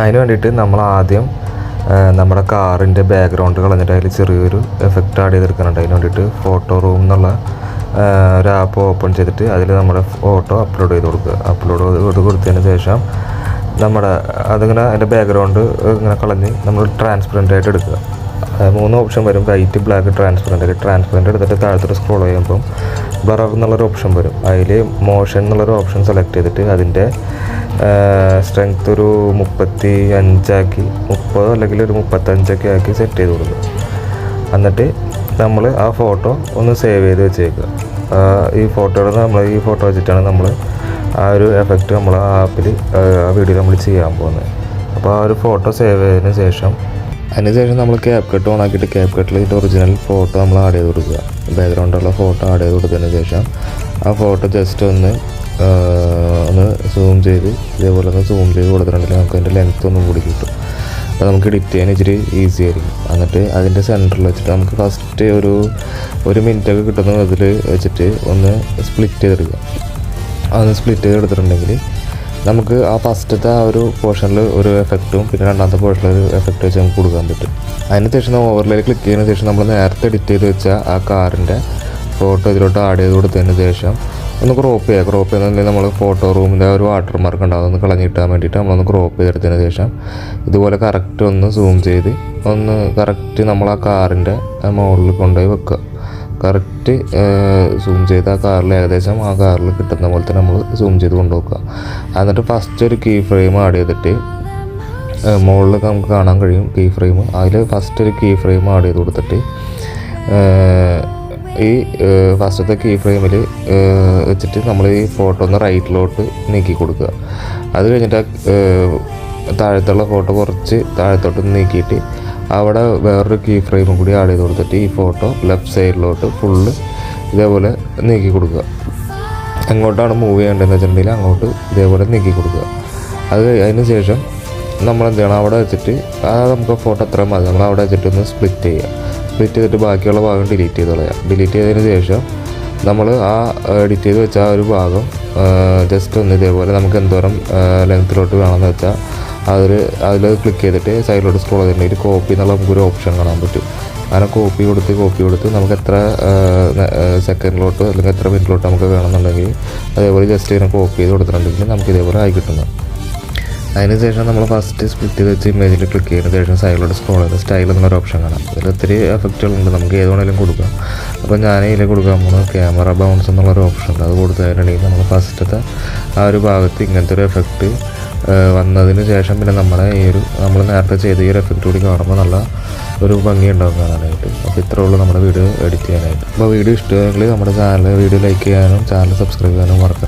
അതിന് വേണ്ടിയിട്ട് നമ്മൾ ആദ്യം നമ്മുടെ കാറിൻ്റെ ബാക്ക്ഗ്രൗണ്ട് കളഞ്ഞിട്ട് അതിൽ ചെറിയൊരു എഫക്റ്റ് ആഡ് ചെയ്തെടുക്കുന്നുണ്ട്. അതിന് വേണ്ടിയിട്ട് ഫോട്ടോ റൂം എന്നുള്ള ഒരു ആപ്പ് ഓപ്പൺ ചെയ്തിട്ട് അതിൽ നമ്മുടെ ഫോട്ടോ അപ്ലോഡ് ചെയ്ത് കൊടുക്കുക. അപ്ലോഡ് ചെയ്ത് കൊടുത്തതിന് ശേഷം നമ്മുടെ അതിങ്ങനെ അതിൻ്റെ ബാക്ക്ഗ്രൗണ്ട് ഇങ്ങനെ കളഞ്ഞ് നമ്മൾ ട്രാൻസ്പെറൻ്റ് ആയിട്ട് എടുക്കുക. 3 ഓപ്ഷൻ വരും: വൈറ്റ്, ബ്ലാക്ക്, ട്രാൻസ്പെറൻ്റ് എടുത്തിട്ട് താഴത്തോട്ട് സ്ക്രോൾ ചെയ്യുമ്പം ബ്ലർ എന്നുള്ളൊരു ഓപ്ഷൻ വരും. അതിൽ മോഷൻ എന്നുള്ളൊരു ഓപ്ഷൻ സെലക്ട് ചെയ്തിട്ട് അതിൻ്റെ സ്ട്രെങ്ത് ഒരു 35 ആക്കി, 30 അല്ലെങ്കിൽ ഒരു 35 ആക്കി സെറ്റ് ചെയ്ത് കൊടുക്കുക. എന്നിട്ട് നമ്മൾ ആ ഫോട്ടോ ഒന്ന് സേവ് ചെയ്ത് വെച്ചേക്കുക. ഈ ഫോട്ടോ വെച്ചിട്ടാണ് നമ്മൾ ആ ഒരു എഫക്റ്റ് നമ്മൾ ആ ആപ്പിൽ ആ വീഡിയോയിൽ നമ്മൾ ചെയ്യാൻ പോകുന്നത്. അപ്പോൾ ആ ഒരു ഫോട്ടോ സേവ് ചെയ്തതിന് ശേഷം നമ്മൾ capcut ഓൺ ആക്കിയിട്ട് capcutൽ ഇതിൻ്റെ ഒറിജിനൽ ഫോട്ടോ നമ്മൾ ആഡ് ചെയ്ത് കൊടുക്കുക. ബാക്ക്ഗ്രൗണ്ടുള്ള ഫോട്ടോ ആഡ് ചെയ്ത് കൊടുത്തതിന് ശേഷം ആ ഫോട്ടോ ജസ്റ്റ് ഒന്ന് സൂം ചെയ്ത് ഇതേപോലെ ഒന്ന് സൂം ചെയ്ത് കൊടുത്തിട്ടുണ്ടെങ്കിൽ നമുക്ക് അതിൻ്റെ ലെങ്ത്ത് ഒന്നും കൂടി കിട്ടും. അപ്പോൾ നമുക്ക് എഡിറ്റ് ചെയ്യാൻ ഇച്ചിരി ഈസി ആയിരിക്കും. എന്നിട്ട് അതിൻ്റെ സെൻറ്ററിൽ വെച്ചിട്ട് നമുക്ക് ഫസ്റ്റ് ഒരു മിനിറ്റൊക്കെ കിട്ടുന്ന ഇതിൽ വെച്ചിട്ട് ഒന്ന് സ്പ്ലിറ്റ് ചെയ്തെടുക്കുക. അതൊന്ന് സ്പ്ലിറ്റ് ചെയ്തെടുത്തിട്ടുണ്ടെങ്കിൽ നമുക്ക് ആ ഫസ്റ്റത്തെ ആ ഒരു പോർഷനിൽ ഒരു എഫക്റ്റും പിന്നെ രണ്ടാമത്തെ പോർഷനിൽ ഒരു എഫക്റ്റ് വെച്ച് നമുക്ക് കൊടുക്കാൻ പറ്റും. അതിന് ശേഷം ഓവർലേയിൽ ക്ലിക്ക് ചെയ്തതിന് ശേഷം നമ്മൾ നേരത്തെ എഡിറ്റ് ചെയ്ത് വെച്ച ആ കാറിൻ്റെ ഫോട്ടോ ഇതിലോട്ട് ആഡ് ചെയ്ത് കൊടുത്തതിന് ശേഷം ഒന്ന് ക്രോപ്പ് ചെയ്യുന്നുണ്ടെങ്കിൽ നമ്മൾ ഫോട്ടോ റൂമിൻ്റെ ഒരു വാട്ടർ മാർക്ക് ഉണ്ടാവും, ഒന്ന് കളഞ്ഞിട്ടാൻ വേണ്ടിയിട്ട് നമ്മളൊന്ന് ക്രോപ്പ് ചെയ്തെടുത്തതിന് ശേഷം ഇതുപോലെ കറക്റ്റ് ഒന്ന് സൂം ചെയ്ത് ഒന്ന് കറക്റ്റ് നമ്മൾ ആ കാറിൻ്റെ മുകളിൽ കൊണ്ടുപോയി വെക്കുക. കറക്റ്റ് സൂം ചെയ്ത് ആ കാറിൽ ഏകദേശം ആ കാറിൽ കിട്ടുന്ന പോലെ തന്നെ നമ്മൾ സൂം ചെയ്ത് കൊണ്ടുവെക്കുക. എന്നിട്ട് ഫസ്റ്റ് ഒരു കീ ഫ്രെയിം ആഡ് ചെയ്തിട്ട് മുകളിൽ നമുക്ക് കാണാൻ കഴിയും കീ ഫ്രെയിം. അതിൽ ഫസ്റ്റ് ഒരു കീ ഫ്രെയിം ആഡ് ചെയ്ത് കൊടുത്തിട്ട് ഈ ഫസ്റ്റത്തെ കീ ഫ്രെയിമിൽ വെച്ചിട്ട് നമ്മൾ ഈ ഫോട്ടോ ഒന്ന് റൈറ്റിലോട്ട് നീക്കി കൊടുക്കുക. അത് കഴിഞ്ഞിട്ട് താഴത്തുള്ള ഫോട്ടോ കുറച്ച് താഴത്തോട്ട് നീക്കിയിട്ട് അവിടെ വേറൊരു കീ ഫ്രെയിമും കൂടി ആഡ് ചെയ്ത് കൊടുത്തിട്ട് ഈ ഫോട്ടോ ലെഫ്റ്റ് സൈഡിലോട്ട് ഫുള്ള് ഇതേപോലെ നീക്കി കൊടുക്കുക. എങ്ങോട്ടാണ് മൂവ് ചെയ്യേണ്ടതെന്ന് വെച്ചിട്ടുണ്ടെങ്കിൽ അങ്ങോട്ട് ഇതേപോലെ നീക്കി കൊടുക്കുക. അതിന് ശേഷം നമ്മൾ എന്ത് ചെയ്യണം, അവിടെ വെച്ചിട്ട് നമുക്ക് ഫോട്ടോ എത്ര മതി നമ്മൾ അവിടെ വെച്ചിട്ട് ഒന്ന് സ്പ്ലിറ്റ് ചെയ്തിട്ട് ബാക്കിയുള്ള ഭാഗം ഡിലീറ്റ് ചെയ്ത് കളയാം. ഡിലീറ്റ് ചെയ്തതിന് ശേഷം നമ്മൾ ആ എഡിറ്റ് ചെയ്ത് വെച്ച ആ ഒരു ഭാഗം ജസ്റ്റ് ഒന്ന് ഇതേപോലെ നമുക്ക് എന്തോരം ലെങ്ത്തിലോട്ട് വേണമെന്ന് വെച്ചാൽ അതിൽ ക്ലിക്ക് ചെയ്തിട്ട് സൈഡിലോട്ട് സ്ക്രോൾ ചെയ്തിട്ടുണ്ടെങ്കിൽ കോപ്പി എന്നുള്ള നമുക്കൊരു ഓപ്ഷൻ കാണാൻ പറ്റും. അങ്ങനെ കോപ്പി കൊടുത്ത് നമുക്ക് എത്ര സെക്കൻഡിലോട്ട് അല്ലെങ്കിൽ എത്ര മിനിറ്റിലോട്ട് നമുക്ക് വേണമെന്നുണ്ടെങ്കിൽ അതേപോലെ ജസ്റ്റ് ഇങ്ങനെ കോപ്പി ചെയ്ത് കൊടുത്തിട്ടുണ്ടെങ്കിൽ നമുക്ക് ഇതേപോലെ ആയി കിട്ടുന്നത്. അതിന് ശേഷം നമ്മൾ ഫസ്റ്റ് സ്പ്ലിറ്റ് ചെയ്ത് വെച്ച് ഇമേജിൽ ക്ലിക്ക് ചെയ്തതിന് ശേഷം സൈഡിലോട്ട് സ്ക്രോൾ ചെയ്ത് സ്റ്റൈൽ എന്നൊരു ഓപ്ഷൻ കാണാം. ഇതിൽ ഒത്തിരി എഫക്റ്റുകളുണ്ട്, നമുക്ക് ഏത് വേണമെങ്കിലും കൊടുക്കാം. അപ്പോൾ ഞാൻ ഇതിൽ കൊടുക്കാൻ പോകുന്നത് ക്യാമറ ബൗൺസ് എന്നുള്ളൊരു ഓപ്ഷൻ ഉണ്ട്. അത് കൊടുത്തതിനുണ്ടെങ്കിൽ നമ്മൾ ഫസ്റ്റത്തെ ആ ഒരു ഭാഗത്ത് ഇങ്ങനത്തെ ഒരു എഫക്റ്റ് വന്നതിന് ശേഷം പിന്നെ നമ്മൾ നേരത്തെ ചെയ്ത ഈ ഒരു എഫക്റ്റ് കൂടി കാണുമ്പോൾ നല്ല ഒരു ഭംഗി ഉണ്ടാവും കാണാനായിട്ട്. അപ്പോൾ ഇത്രേ ഉള്ളൂ നമ്മുടെ വീഡിയോ എഡിറ്റ് ചെയ്യാനായിട്ട്. അപ്പോൾ വീഡിയോ ഇഷ്ടമെങ്കിൽ നമ്മുടെ വീഡിയോ ലൈക്ക് ചെയ്യാനും ചാനൽ സബ്സ്ക്രൈബ് ചെയ്യാനും മറക്കാം.